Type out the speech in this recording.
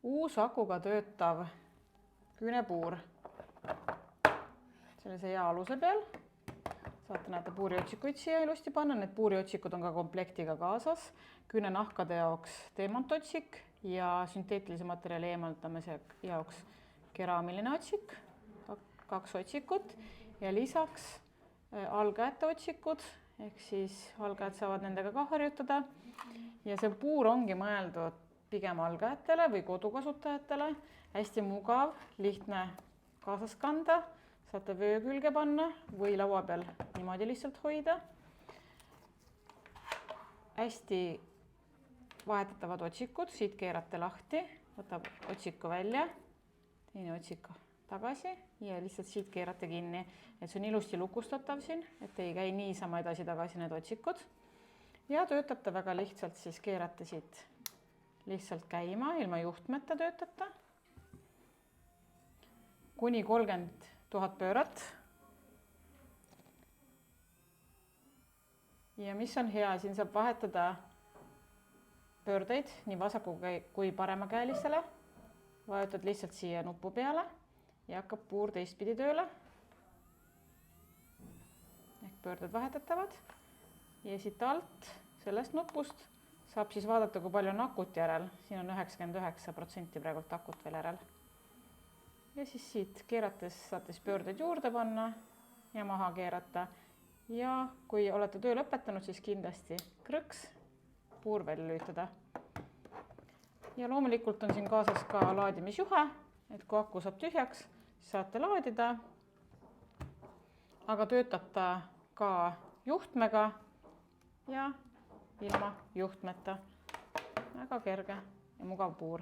Uus akuga töötav küünepuur sellise hea aluse peal. Saate näete puuriotsikuid siia ilusti panna, need puuriotsikud on ka komplektiga kaasas. Küünenahkade jaoks demontotsik ja sünteetilise materjali eemaldamise jaoks keraamiline otsik, 2 otsikut ja lisaks allkäete otsikud, ehk siis allkäed saavad nendega ka harjutada. Ja see puur ongi mõeldud pigem allkäetele või kodukasutajatele. Hästi mugav, lihtne kaasas kanda, saate vöö külge panna või laua peal niimoodi lihtsalt hoida. Hästi vahetatavad otsikud, siit keerate lahti, võtab otsiku välja, teine otsik tagasi ja lihtsalt siit keerate kinni. Et see on ilusti lukustatav siin, et ei käi niisama edasi-tagasi need otsikud. Ja töötate väga lihtsalt, siis keerate siit lihtsalt käima, ilma juhtmeta töötate. Kuni 30 000 pöörat. Ja mis on hea, siin saab vahetada pöördeid nii vasaku kui paremakäelisele. Vajutad lihtsalt siia nupu peale ja hakkab puur teistpidi tööle. Ehk pöörded vahetatavad. Ja siit alt sellest nupust saab siis vaadata, kui palju on akut järel. Siin on 99% praegult akut veel järel. Ja siis siit keerates saate pöördeid juurde panna ja maha keerata. Ja kui olete töö lõpetanud, siis kindlasti krõks puur välja lülitada. Ja loomulikult on siin kaasas ka laadimisjuhe, et kui aku saab tühjaks, siis saate laadida. Aga töötab ta ka juhtmega ja ilma juhtmeta. Väga kerge ja mugav puur.